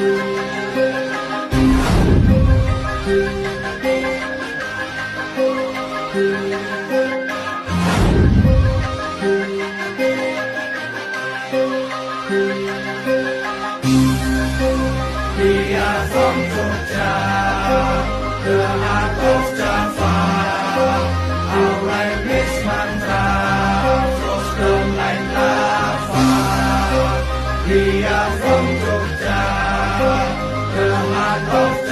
Dia from Jogja ke atas Java, awalnya bis mantra terus ke lain lava. Dia from Jogja ke atas